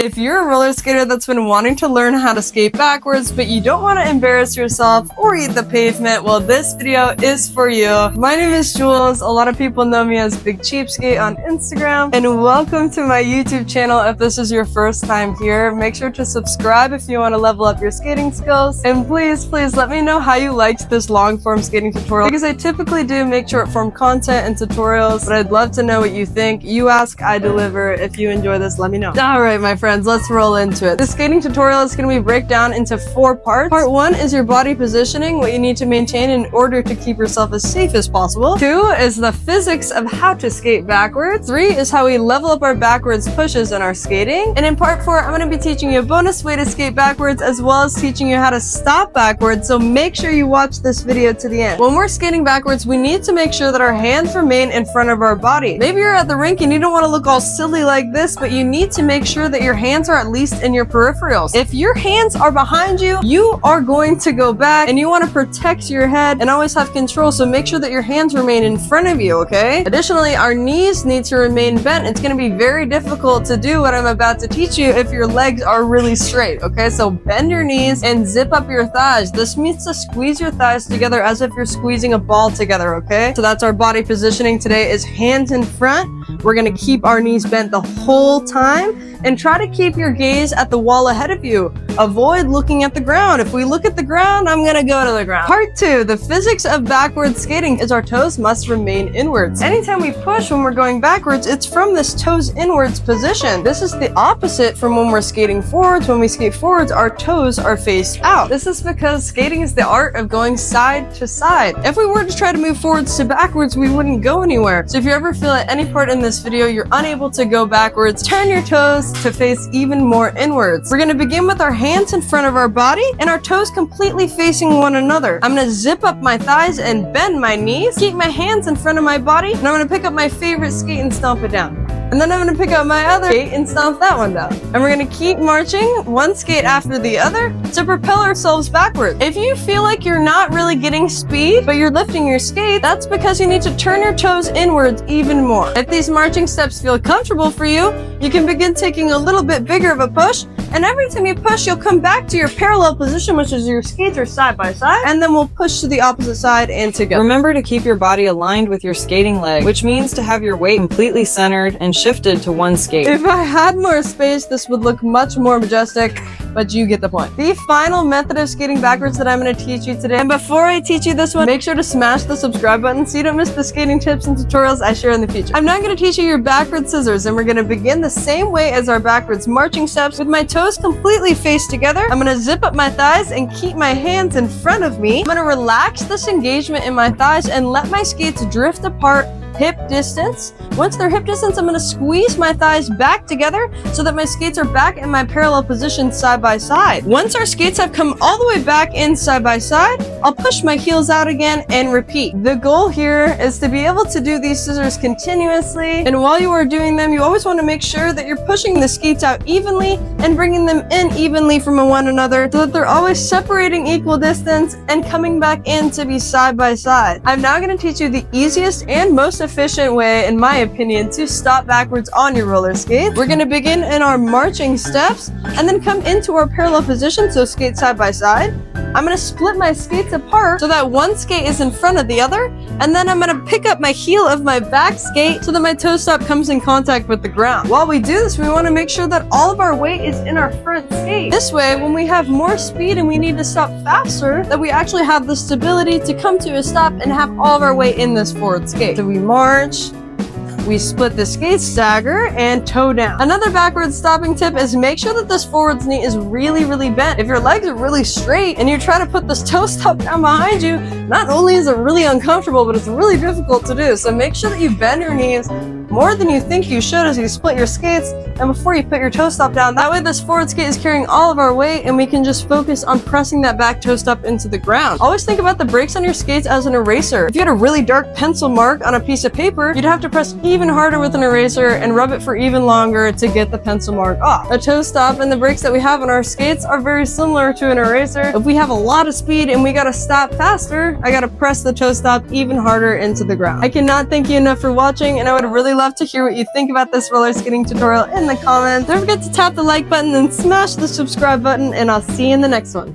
If you're a roller skater that's been wanting to learn how to skate backwards, but you don't want to embarrass yourself or eat the pavement, well, this video is for you. My name is Jules. A lot of people know me as Big Cheapskate on Instagram, and welcome to my YouTube channel. If this is your first time here, make sure to subscribe if you want to level up your skating skills, and please let me know how you liked this long form skating tutorial, because I typically do make short form content and tutorials, but I'd love to know what you think. You ask, I deliver. If you enjoy this, let me know. Alright, my friends, let's roll into it. This skating tutorial is going to be break down into 4 parts. Part 1 is your body positioning, what you need to maintain in order to keep yourself as safe as possible. 2 is the physics of how to skate backwards. 3 is how we level up our backwards pushes in our skating. And in part 4, I'm going to be teaching you a bonus way to skate backwards, as well as teaching you how to stop backwards, so make sure you watch this video to the end. When we're skating backwards, we need to make sure that our hands remain in front of our body. Maybe you're at the rink and you don't want to look all silly like this, but you need to make sure that your hands are at least in your peripherals. If your hands are behind you, you are going to go back, and you want to protect your head and always have control, so make sure that your hands remain in front of you, okay? Additionally, our knees need to remain bent. It's going to be very difficult to do what I'm about to teach you if your legs are really straight, okay? So bend your knees and zip up your thighs. This means to squeeze your thighs together as if you're squeezing a ball together, okay? So that's our body positioning today, is hands in front. We're going to keep our knees bent the whole time, and try to keep your gaze at the wall ahead of you. Avoid looking at the ground. If we look at the ground, I'm gonna go to the ground. Part 2, the physics of backwards skating is our toes must remain inwards. Anytime we push when we're going backwards, it's from this toes inwards position. This is the opposite from when we're skating forwards. When we skate forwards, our toes are faced out. This is because skating is the art of going side to side. If we were to try to move forwards to backwards, we wouldn't go anywhere. So if you ever feel at any part in this video you're unable to go backwards, turn your toes to face even more inwards. We're going to begin with our hands in front of our body and our toes completely facing one another. I'm going to zip up my thighs and bend my knees, keep my hands in front of my body, and I'm going to pick up my favorite skate and stomp it down. And then I'm going to pick up my other skate and stomp that one down. And we're going to keep marching one skate after the other to propel ourselves backward. If you feel like you're not really getting speed, but you're lifting your skate, that's because you need to turn your toes inwards even more. If these marching steps feel comfortable for you, you can begin taking a little bit bigger of a push, and every time you push, you'll come back to your parallel position, which is your skates are side by side, and then we'll push to the opposite side and together. Remember to keep your body aligned with your skating leg, which means to have your weight completely centered and shifted to one skate. If I had more space, this would look much more majestic, but you get the point. The final method of skating backwards that I'm going to teach you today, and before I teach you this one, make sure to smash the subscribe button so you don't miss the skating tips and tutorials I share in the future. I'm now going to teach you your backward scissors, and we're going to begin the same way as our backwards marching steps, with my toes completely faced together. I'm going to zip up my thighs and keep my hands in front of me. I'm going to relax this engagement in my thighs and let my skates drift apart hip distance. Once they're hip distance, I'm going to squeeze my thighs back together so that my skates are back in my parallel position side by side. Once our skates have come all the way back in side by side, I'll push my heels out again and repeat. The goal here is to be able to do these scissors continuously, and while you are doing them, you always want to make sure that you're pushing the skates out evenly and bringing them in evenly from one another, so that they're always separating equal distance and coming back in to be side by side. I'm now going to teach you the easiest and most efficient way, in my opinion, to stop backwards on your roller skate. We're going to begin in our marching steps and then come into our parallel position, so skate side by side. I'm going to split my skates apart so that one skate is in front of the other, and then I'm going to pick up my heel of my back skate so that my toe stop comes in contact with the ground. While we do this, we want to make sure that all of our weight is in our front skate. This way, when we have more speed and we need to stop faster, that we actually have the stability to come to a stop and have all of our weight in this forward skate. So we march, we split the skate, stagger, and toe down. Another backwards stopping tip is make sure that this forwards knee is really bent. If your legs are really straight and you try to put this toe stop down behind you, not only is it really uncomfortable, but it's really difficult to do. So make sure that you bend your knees more than you think you should as you split your skates and before you put your toe stop down. That way this forward skate is carrying all of our weight, and we can just focus on pressing that back toe stop into the ground. Always think about the brakes on your skates as an eraser. If you had a really dark pencil mark on a piece of paper, you'd have to press even harder with an eraser and rub it for even longer to get the pencil mark off. A toe stop and the brakes that we have on our skates are very similar to an eraser. If we have a lot of speed and we gotta stop faster, I gotta press the toe stop even harder into the ground. I cannot thank you enough for watching, and I would really love to hear what you think about this roller skating tutorial in the comments. Don't forget to tap the like button and smash the subscribe button, and I'll see you in the next one.